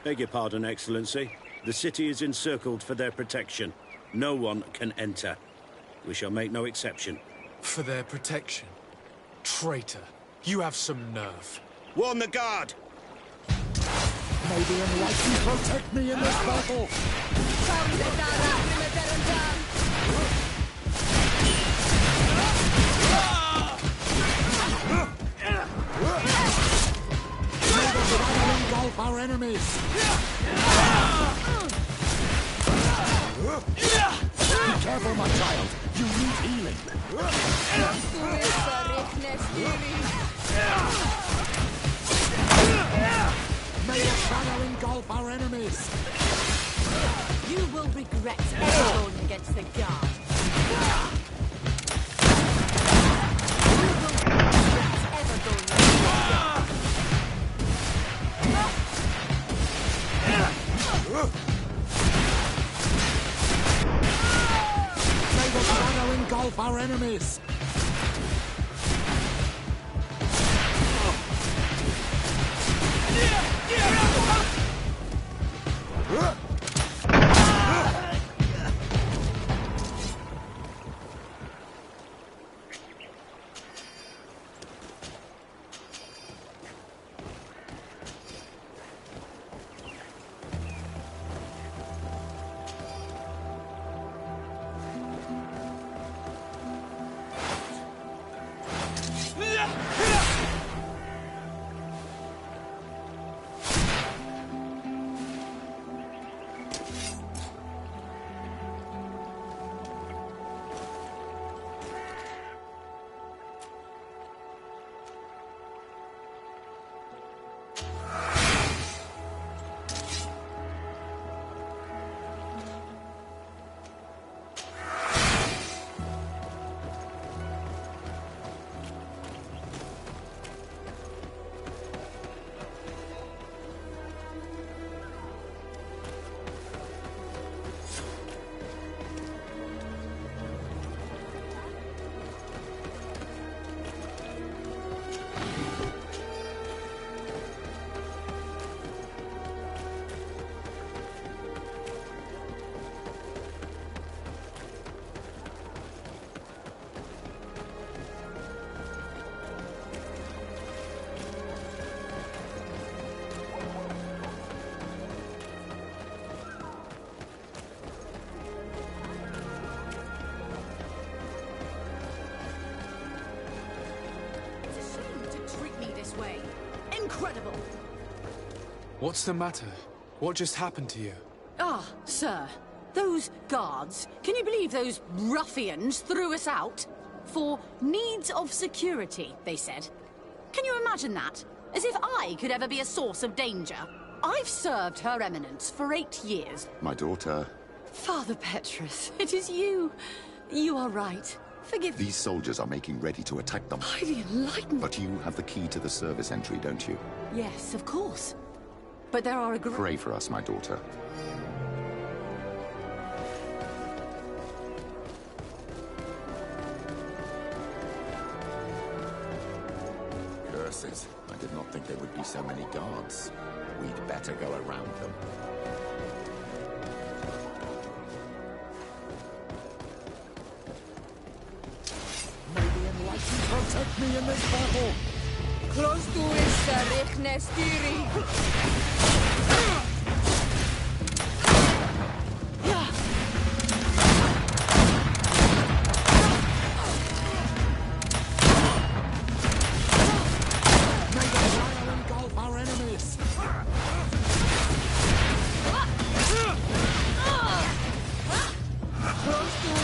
Beg your pardon, Excellency. The city is encircled for their protection. No one can enter. We shall make no exception. For their protection? Traitor, you have some nerve. Warn the guard! May the enlightened protect me in this battle! May the fire engulf our enemies! Be careful, my child. You need healing. May the fire engulf our enemies! You will regret ever going against the guard. You will regret ever going against the guard. May the fire engulf our enemies! Incredible! What's the matter? What just happened to you? Ah, sir. Those guards, can you believe those ruffians threw us out? For needs of security, they said. Can you imagine that? As if I could ever be a source of danger. I've served Her Eminence for 8 years. My daughter. Father Petrus, it is you. You are right. Forgive me. These soldiers are making ready to attack them. By the Enlightenment. But you have the key to the service entry, don't you? Yes, of course. But there are a group... Pray for us, my daughter. Curses. I did not think there would be so many guards. We'd better go around them. Protect me in this battle! Close to it, May the fire engulf our enemies! Close to it,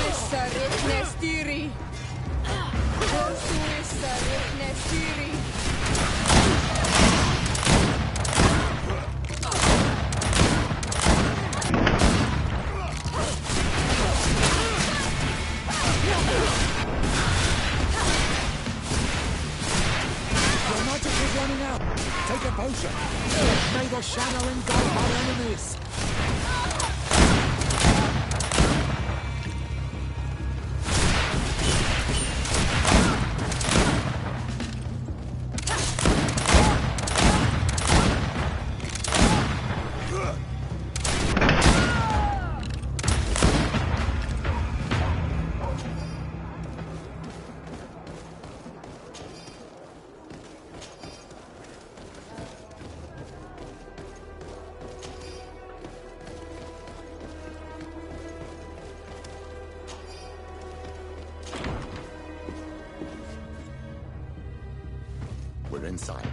inside.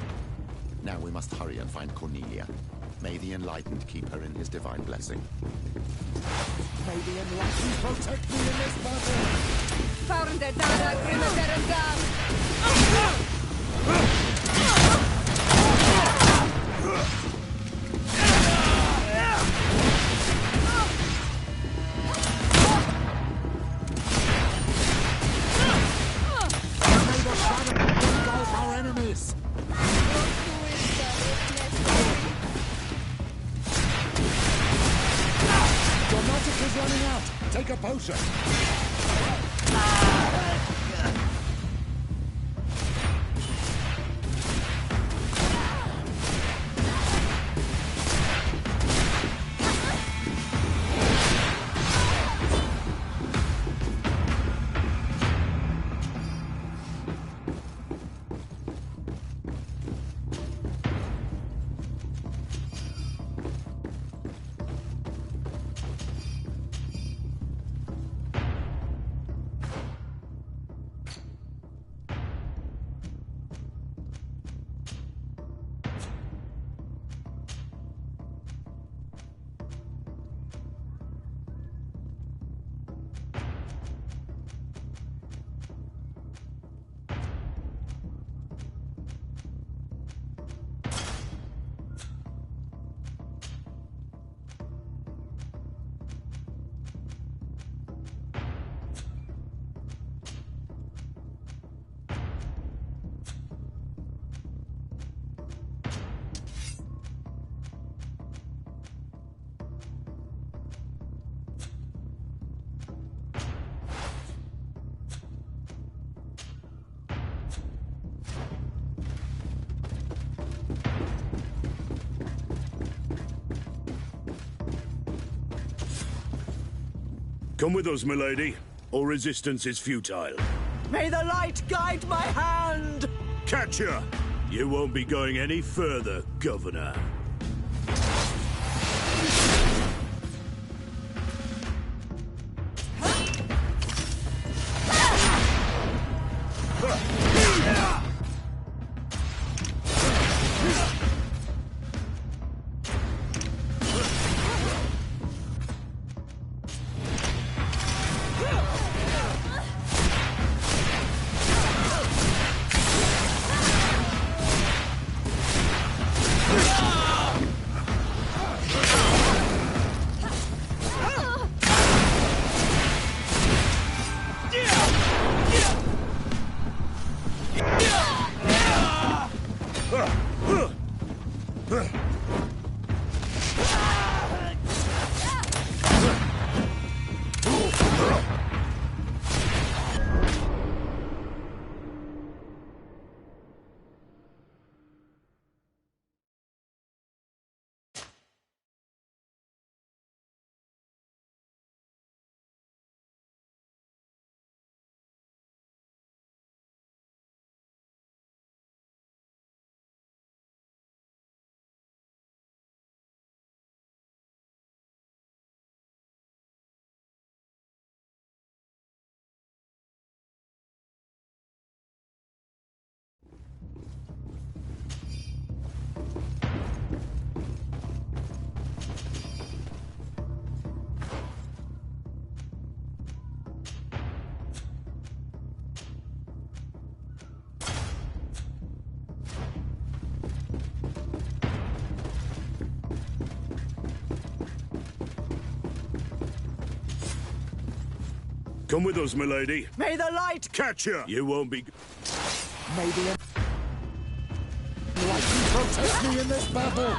Now we must hurry and find Cornelia. May the Enlightened keep her in his divine blessing. May the Enlightened protect me in this battle! Found it, Dada, May the shadow engulf our enemies! Your magic is running out! Take a potion! Come with us, milady, or resistance is futile. May the light guide my hand! Catch her! You won't be going any further, Governor. Come with us, milady. May the light... Catch her! You won't be... May the Enlightened protect me in this battle!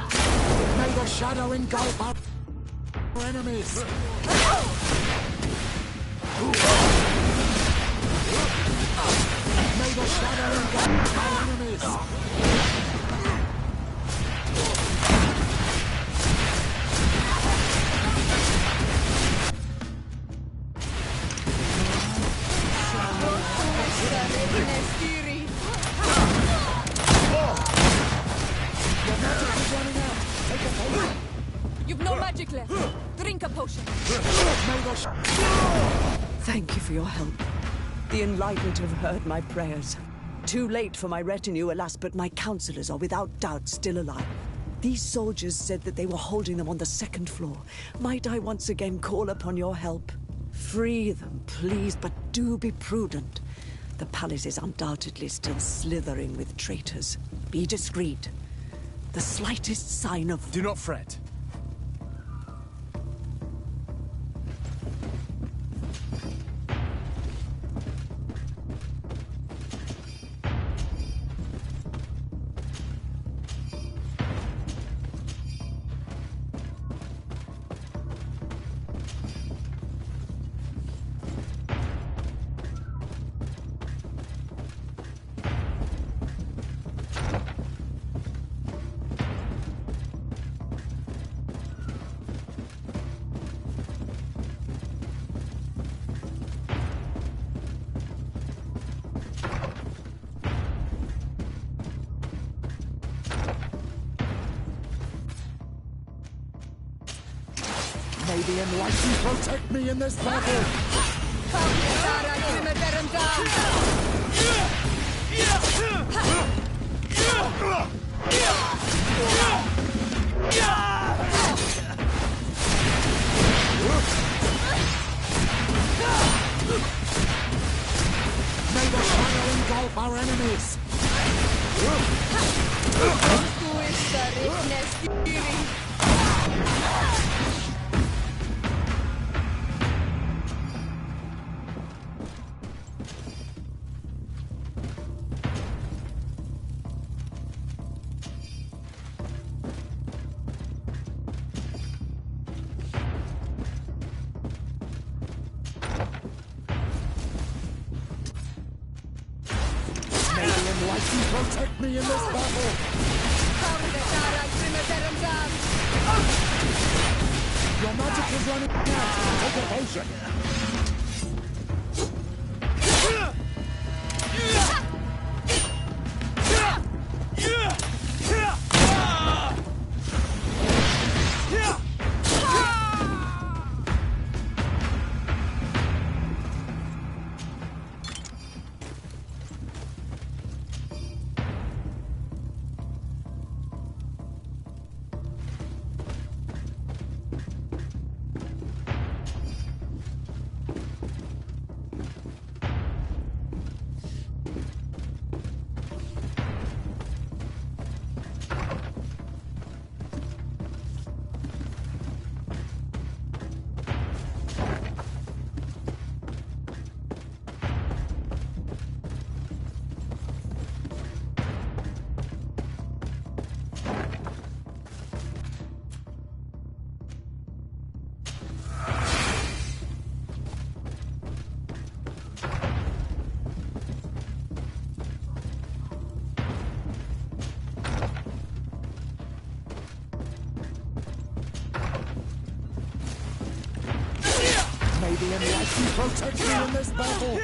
May the shadow engulf our enemies! May the shadow engulf our enemies! You've no magic left. Drink a potion. Thank you for your help. The Enlightened have heard my prayers. Too late for my retinue, alas, but my counselors are without doubt still alive. These soldiers said that they were holding them on the second floor. Might I once again call upon your help? Free them, please, but do be prudent. The palace is undoubtedly still slithering with traitors. Be discreet. The slightest sign of... Do not fret. May the enlightened protect me in this battle! May the shadow engulf our enemies! Protect me in this battle! Your magic is running out! Take a potion! May the enlightened protect me in this battle!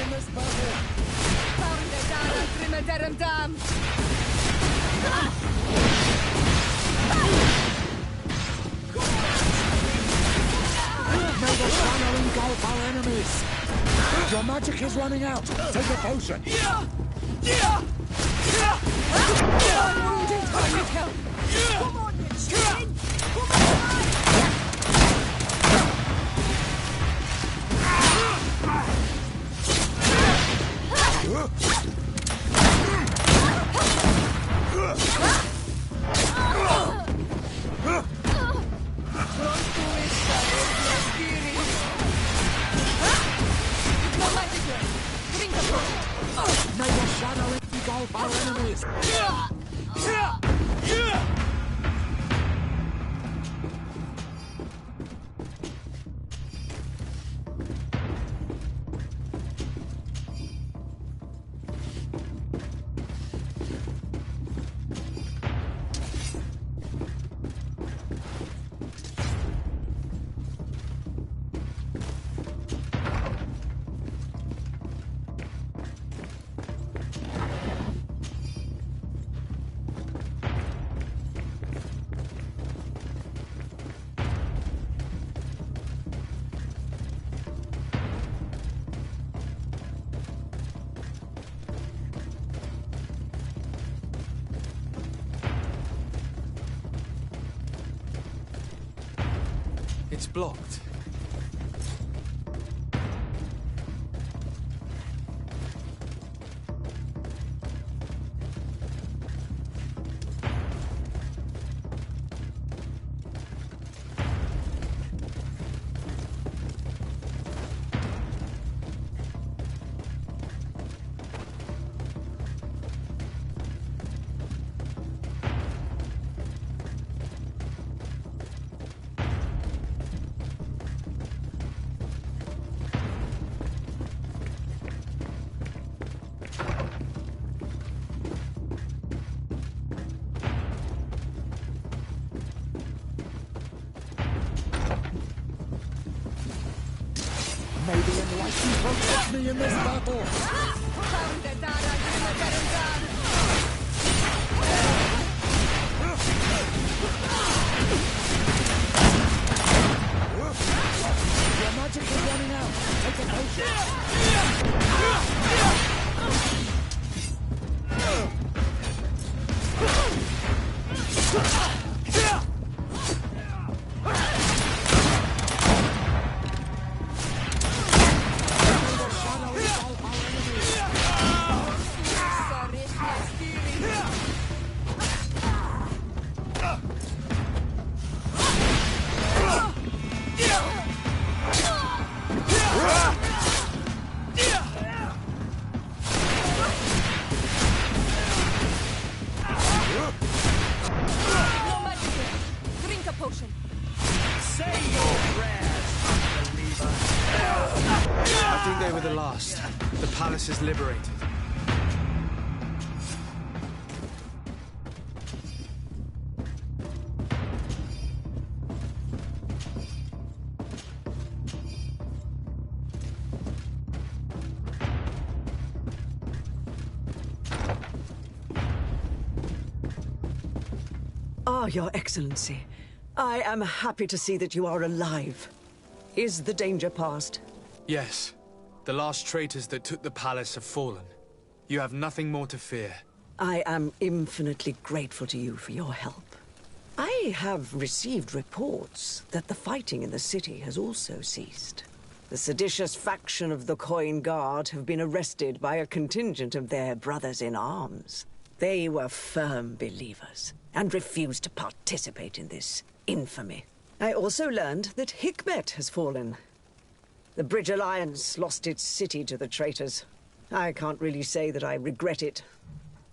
in this battle! May the shadow engulf our enemies! Your magic is running out! Take a potion! May the shadow engulf our enemies! It's blocked. May the enlightened protect me in this battle! Your magic is running out! Take a potion! I think they were the last. The palace is liberated. Ah, Your Excellency. I am happy to see that you are alive. Is the danger past? Yes. The last traitors that took the palace have fallen. You have nothing more to fear. I am infinitely grateful to you for your help. I have received reports that the fighting in the city has also ceased. The seditious faction of the Coin Guard have been arrested by a contingent of their brothers in arms. They were firm believers and refused to participate in this infamy. I also learned that Hikmet has fallen. The Bridge Alliance lost its city to the traitors. I can't really say that I regret it.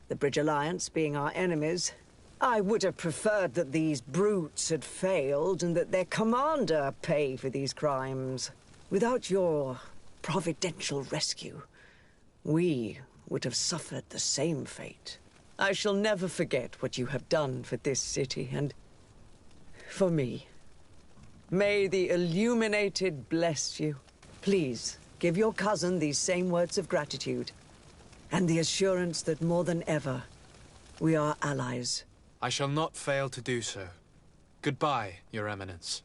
The Bridge Alliance being our enemies, I would have preferred that these brutes had failed and that their commander pay for these crimes. Without your providential rescue, we would have suffered the same fate. I shall never forget what you have done for this city and for me. May the Illuminated bless you. Please, Give your cousin these same words of gratitude, and the assurance that more than ever, we are allies. I shall not fail to do so. Goodbye, Your Eminence.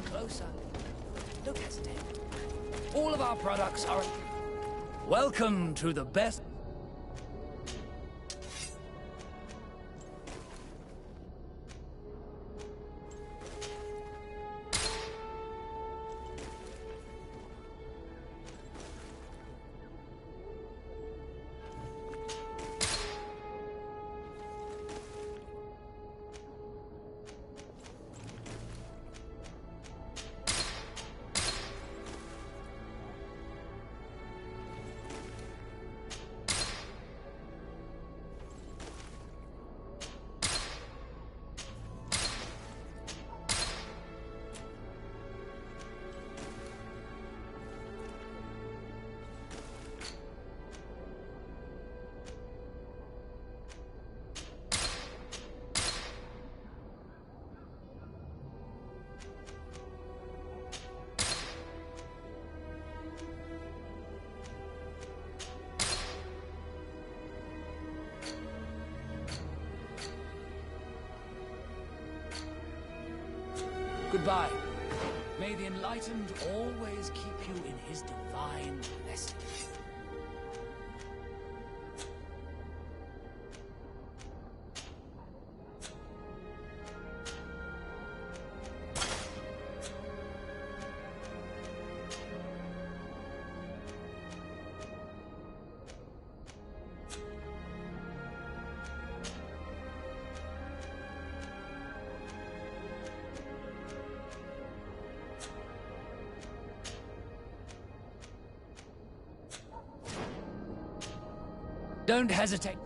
Closer. Don't hesitate. All of our products are... Welcome to the best... Goodbye. May the enlightened always keep you in his divine blessing. Don't hesitate.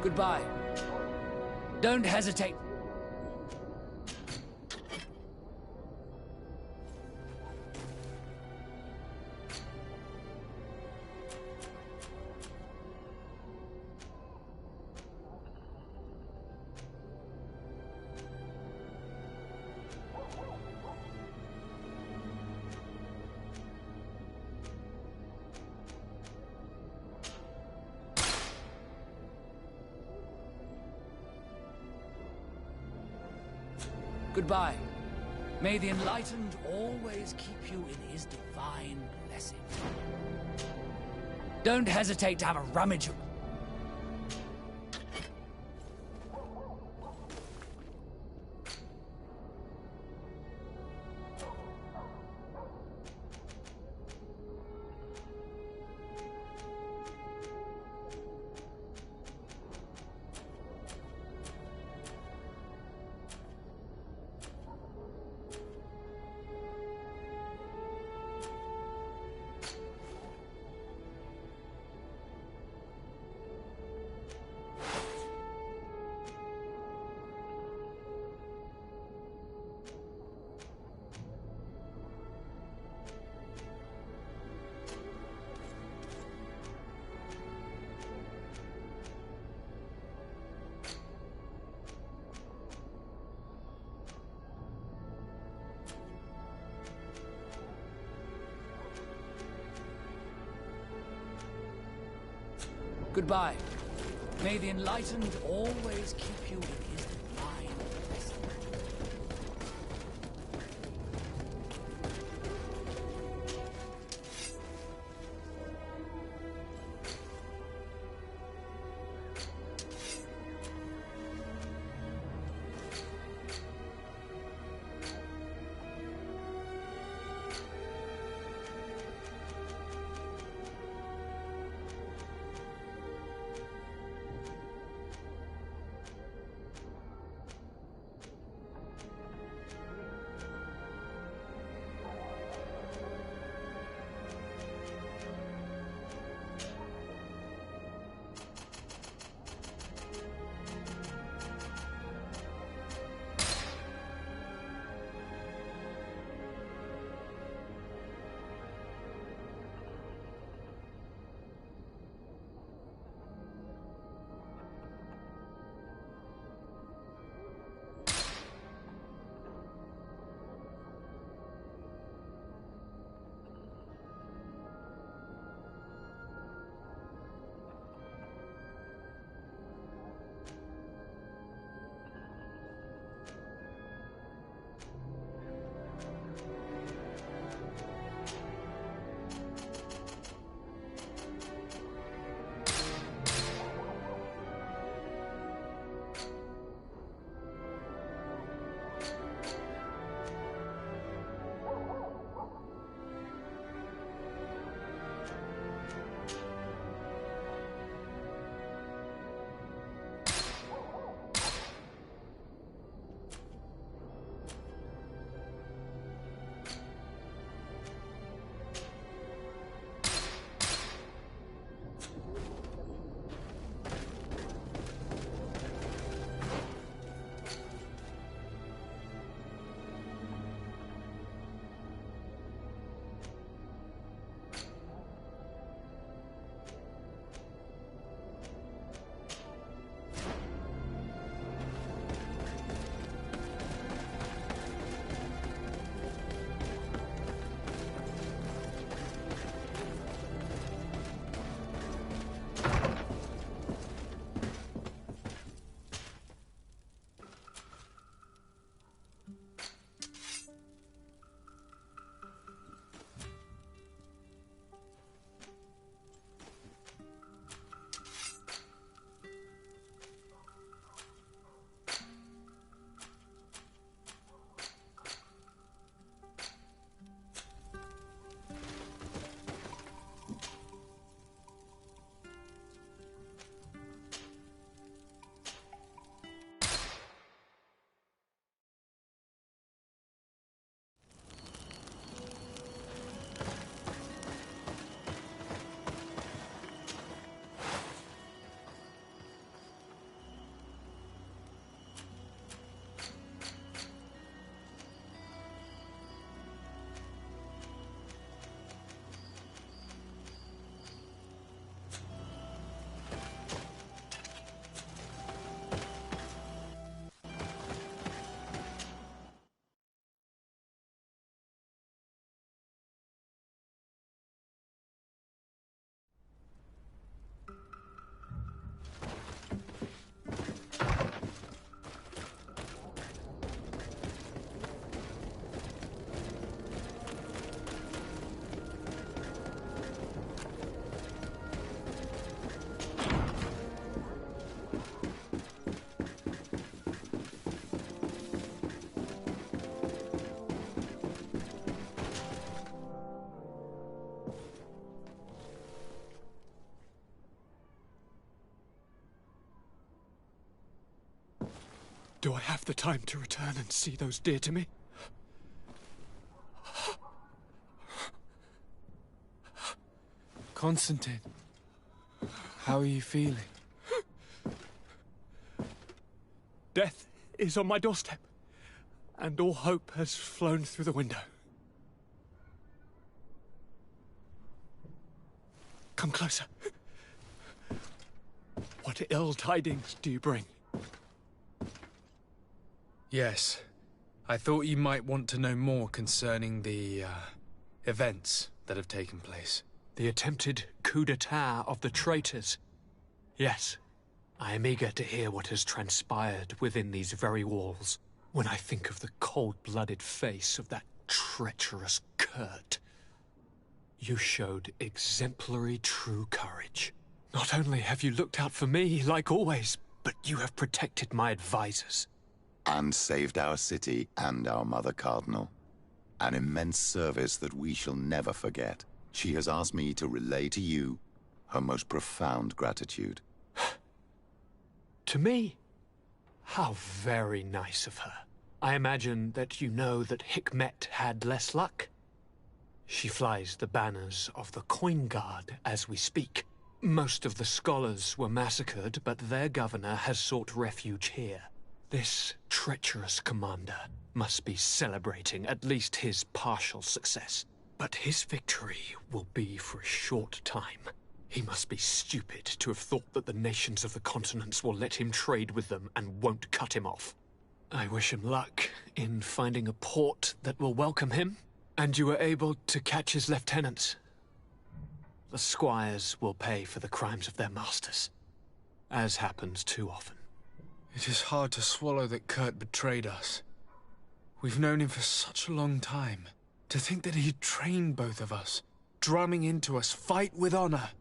Goodbye. Don't hesitate. Goodbye. May the enlightened always keep you in his divine blessing. Don't hesitate to have a rummage. Goodbye. May the enlightened always keep you in his divine blessing. Do I have the time to return and see those dear to me? Constantine, how are you feeling? Death is on my doorstep, and all hope has flown through the window. Come closer. What ill tidings do you bring? Yes. I thought you might want to know more concerning the, events that have taken place. The attempted coup d'etat of the traitors. Yes, I am eager to hear what has transpired within these very walls. When I think of the cold-blooded face of that treacherous Kurt. You showed exemplary true courage. Not only have you looked out for me, like always, but you have protected my advisors. And saved our city and our Mother Cardinal. An immense service that we shall never forget. She has asked me to relay to you her most profound gratitude. To me? How very nice of her. I imagine that you know that Hikmet had less luck. She flies the banners of the Coin Guard as we speak. Most of the scholars were massacred, but their governor has sought refuge here. This treacherous commander must be celebrating at least his partial success. But his victory will be for a short time. He must be stupid to have thought that the nations of the continents will let him trade with them and won't cut him off. I wish him luck in finding a port that will welcome him, and you were able to catch his lieutenants. The squires will pay for the crimes of their masters, as happens too often. It is hard to swallow that Kurt betrayed us. We've known him for such a long time. To think that he trained both of us, drumming into us, fight with honor.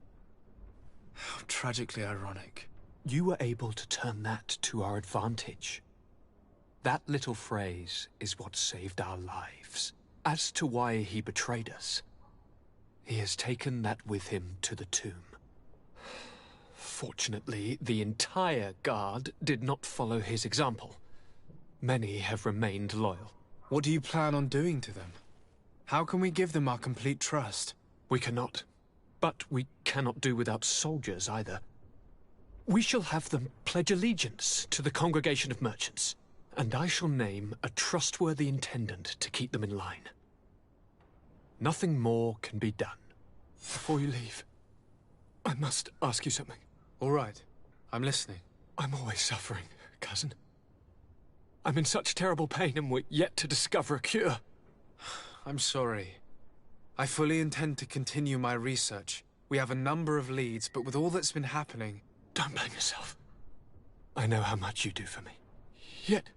How tragically ironic. You were able to turn that to our advantage. That little phrase is what saved our lives. As to why he betrayed us, he has taken that with him to the tomb. Fortunately, the entire guard did not follow his example. Many have remained loyal. What do you plan on doing to them? How can we give them our complete trust? We cannot. But we cannot do without soldiers either. We shall have them pledge allegiance to the Congregation of Merchants, and I shall name a trustworthy intendant to keep them in line. Nothing more can be done. Before you leave, I must ask you something. All right. I'm listening. I'm always suffering, cousin. I'm in such terrible pain and we're yet to discover a cure. I'm sorry. I fully intend to continue my research. We have a number of leads, but with all that's been happening... Don't blame yourself. I know how much you do for me. Yet,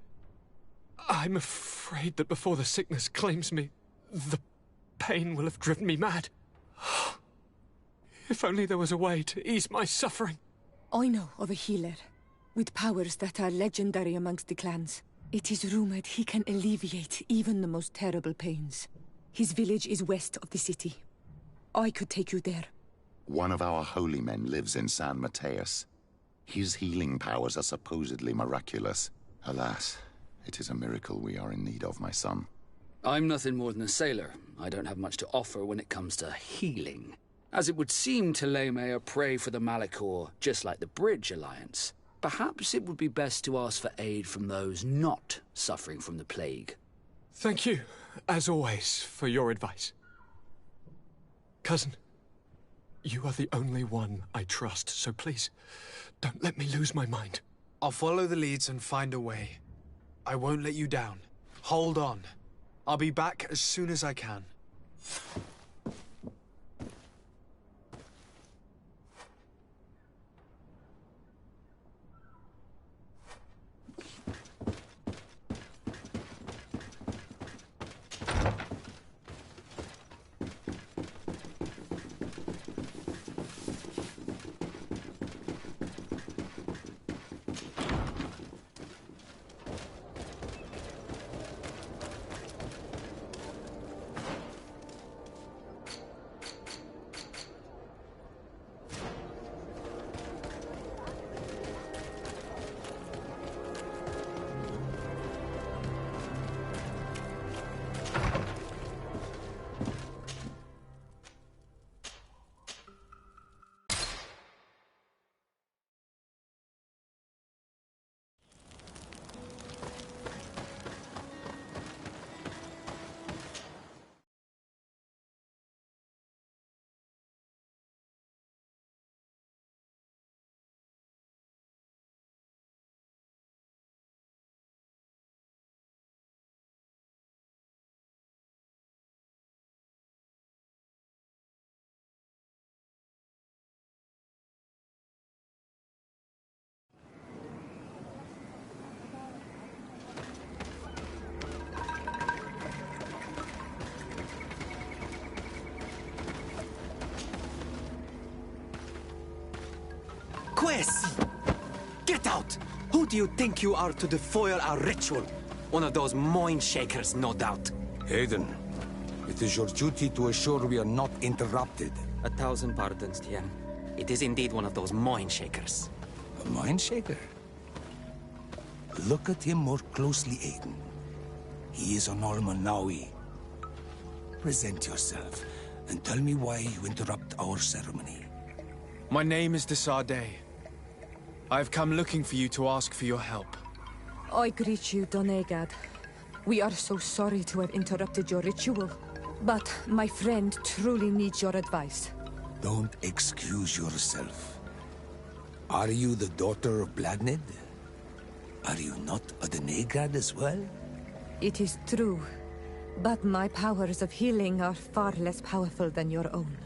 I'm afraid that before the sickness claims me, the pain will have driven me mad. If only there was a way to ease my suffering. I know of a healer, with powers that are legendary amongst the clans. It is rumored he can alleviate even the most terrible pains. His village is west of the city. I could take you there. One of our holy men lives in San Mateus. His healing powers are supposedly miraculous. Alas, it is a miracle we are in need of, my son. I'm nothing more than a sailor. I don't have much to offer when it comes to healing. As it would seem Teleme are prey for the Malachor, just like the Bridge Alliance. Perhaps it would be best to ask for aid from those not suffering from the plague. Thank you, as always, for your advice. Cousin, you are the only one I trust, so please, don't let me lose my mind. I'll follow the leads and find a way. I won't let you down. Hold on. I'll be back as soon as I can. Quiz! Get out! Who do you think you are to defoil our ritual? One of those mind shakers, no doubt. Aiden, it is your duty to assure we are not interrupted. 1,000 pardons, Tien. It is indeed one of those mind shakers. A mind shaker? Look at him more closely, Aiden. He is an Almanawi. Present yourself, and tell me why you interrupt our ceremony. My name is Desade. I have come looking for you to ask for your help. I greet you, Donegad. We are so sorry to have interrupted your ritual. But my friend truly needs your advice. Don't excuse yourself. Are you the daughter of Bladnid? Are you not a Donegad as well? It is true. But my powers of healing are far less powerful than your own.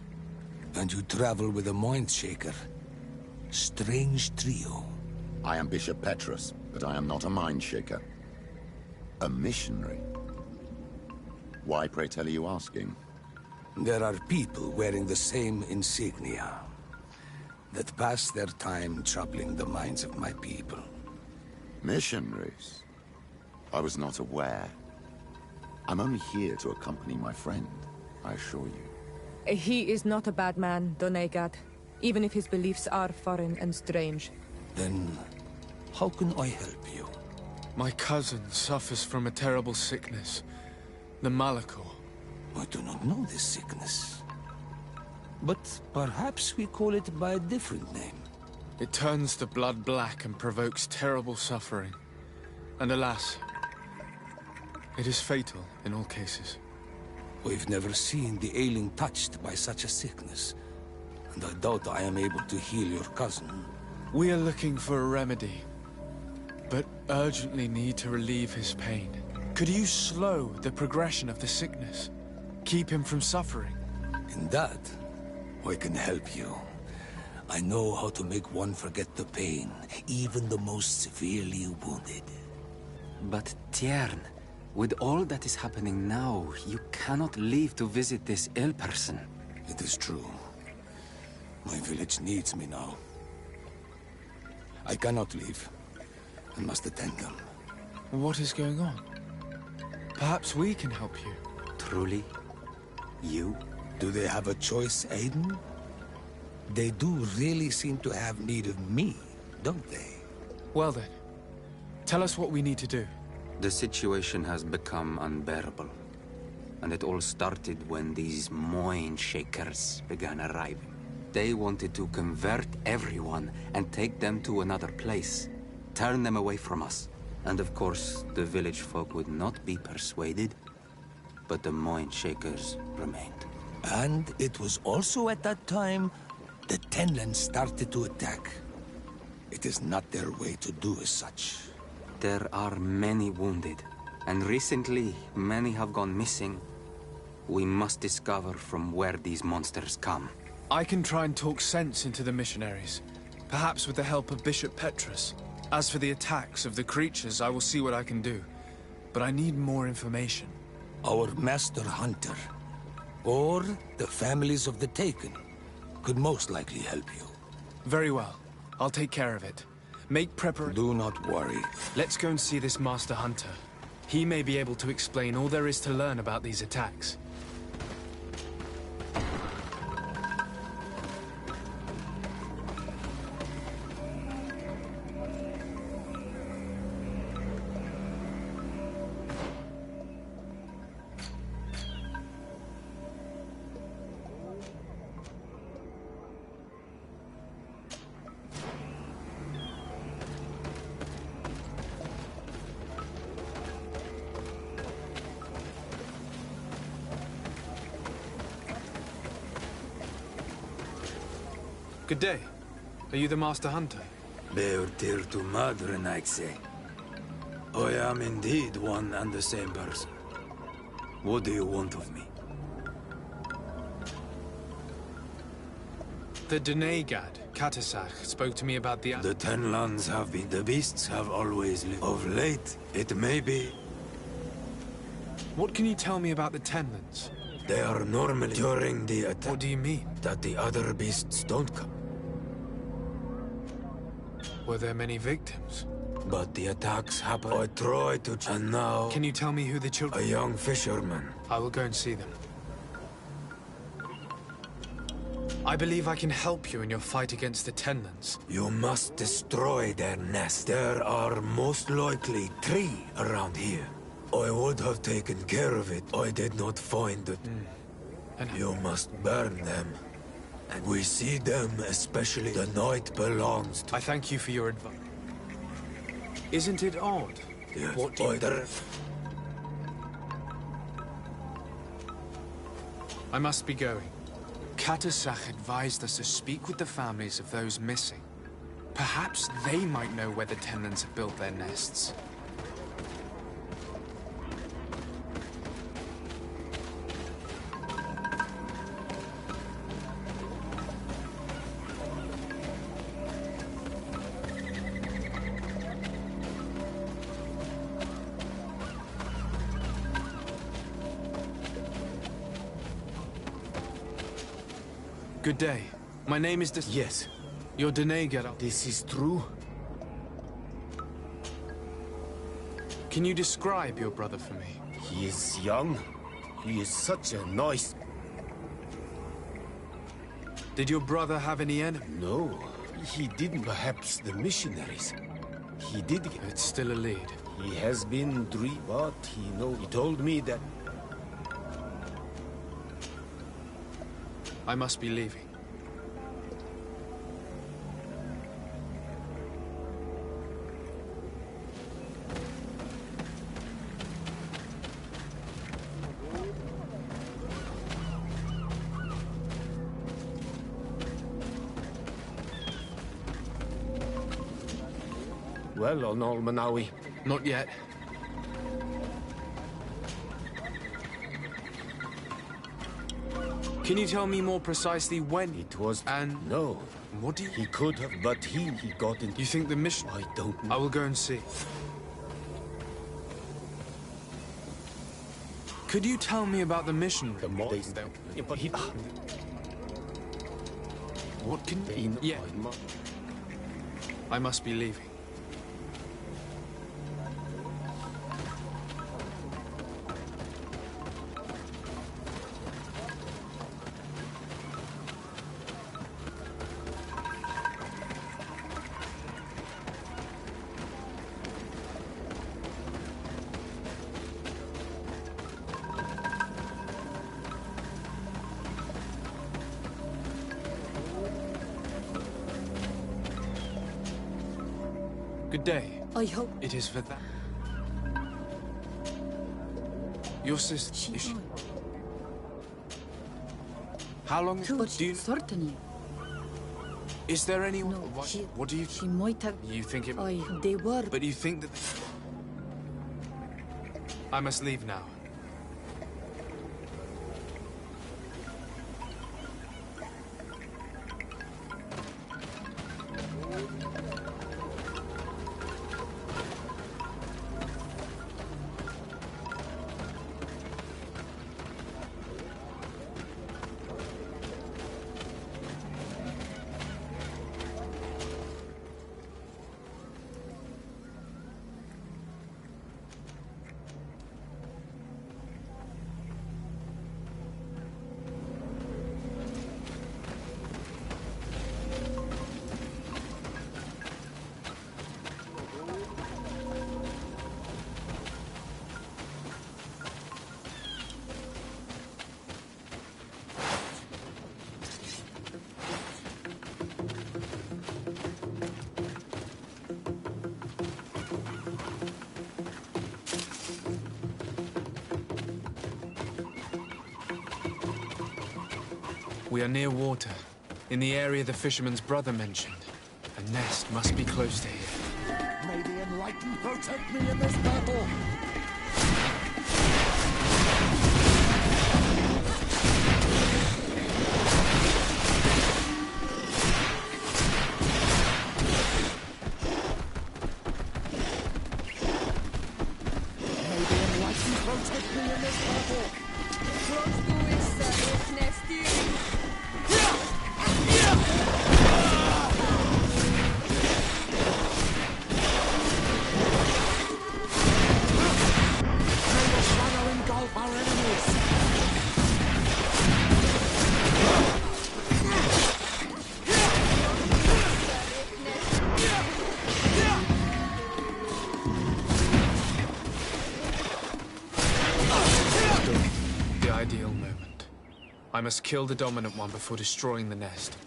And you travel with a mind shaker. Strange trio. I am Bishop Petrus, but I am not a mind shaker. A missionary. Why, pray tell, are you asking? There are people wearing the same insignia that pass their time troubling the minds of my people. Missionaries? I was not aware. I'm only here to accompany my friend, I assure you. He is not a bad man, Donegad, even if his beliefs are foreign and strange. Then, how can I help you? My cousin suffers from a terrible sickness. The Malachor. I do not know this sickness. But perhaps we call it by a different name. It turns the blood black and provokes terrible suffering. And alas, it is fatal in all cases. We've never seen the ailing touched by such a sickness. And I doubt I am able to heal your cousin. We are looking for a remedy, but urgently need to relieve his pain. Could you slow the progression of the sickness? Keep him from suffering? In that, I can help you. I know how to make one forget the pain, even the most severely wounded. But Tiern, with all that is happening now, you cannot leave to visit this ill person. It is true. My village needs me now. I cannot leave. I must attend them. What is going on? Perhaps we can help you. Truly? You? Do they have a choice, Aiden? They do really seem to have need of me, don't they? Well then, tell us what we need to do. The situation has become unbearable. And it all started when these mind shakers began arriving. They wanted to convert everyone and take them to another place. Turn them away from us. And of course, the village folk would not be persuaded. But the mind shakers remained. And it was also at that time the Tenlands started to attack. It is not their way to do as such. There are many wounded, and recently many have gone missing. We must discover from where these monsters come. I can try and talk sense into the missionaries, perhaps with the help of Bishop Petrus. As for the attacks of the creatures, I will see what I can do. But I need more information. Our master hunter, or the families of the Taken, could most likely help you. Very well. I'll take care of it. Make preparation. Do not worry. Let's go and see this master hunter. He may be able to explain all there is to learn about these attacks. Good day. Are you the master hunter? Beurtir tu madre, Naixe. I am indeed one and the same person. What do you want of me? The Donegad, Katasach, spoke to me about the... The Tenlands have been... The beasts have always lived. Of late, it may be... What can you tell me about the Tenlands? They are normally during the attack. What do you mean? That the other beasts don't come. Were there many victims? But the attacks happened. I tried to... And now... Can you tell me who the children... A young fisherman. I will go and see them. I believe I can help you in your fight against the Tenlands. You must destroy their nest. There are most likely 3 around here. I would have taken care of it. I did not find it. And you must burn them. And we see them, especially the night belongs to... I thank you for your advice. Isn't it odd? Yes, What do you... I must be going. Katasach advised us to speak with the families of those missing. Perhaps they might know where the Tenlands have built their nests. Good day. My name is Yes. You're Denegar. This is true? Can you describe your brother for me? He is young. He is such a nice... Did your brother have any enemies? No, he didn't. Perhaps the missionaries. He did... It's still a lead. He has been 3, but he told me that... I must be leaving. Well, on Almanawi. Not yet. Can you tell me more precisely when It was... and... No. What do you... He could have, but he got into... You think the mission... I don't know. I will go and see. Could you tell me about the missionary? The more... But he... What can... Yeah. I must be leaving. Good day. I hope... It is for that. Your sister... Is she... How long do you... Certainly. Is there anyone... No, what do you... She might have... You think it... They were... But you think that... I must leave now. We are near water, in the area the fisherman's brother mentioned. A nest must be close to here. May the Enlightened protect me in this battle! May the Enlightened protect me in this battle! ideal moment. I must kill the dominant one before destroying the nest.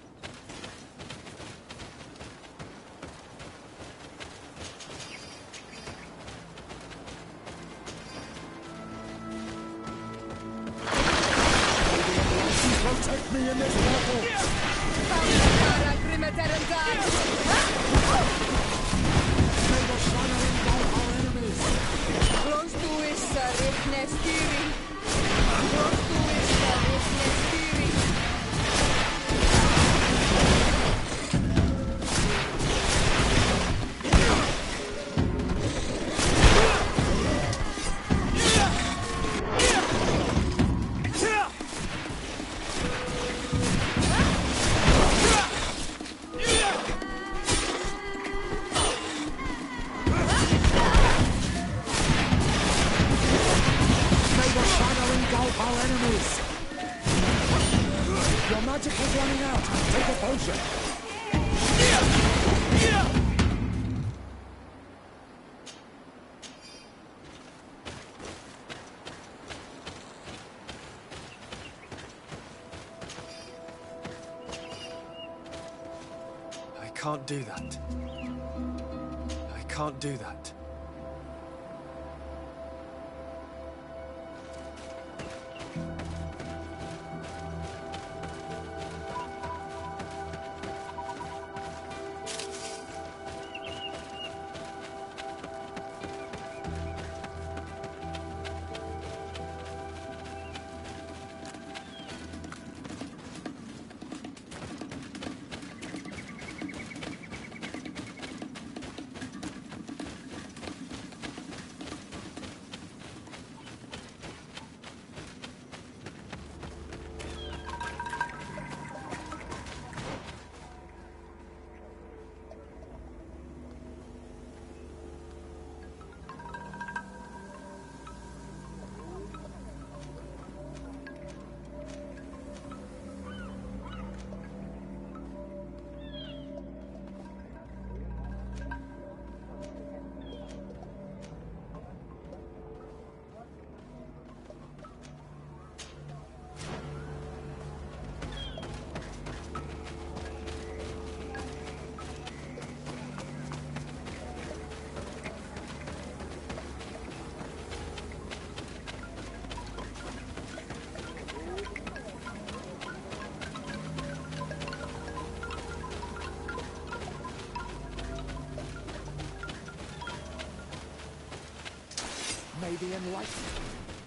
Protect me in this battle! May the sun engulf our enemies! Close to is Richtnestiri. Close to is Richtnestiri. Our enemies! Your magic is running out! Take a potion! I can't do that. I can't do that. May the enlightened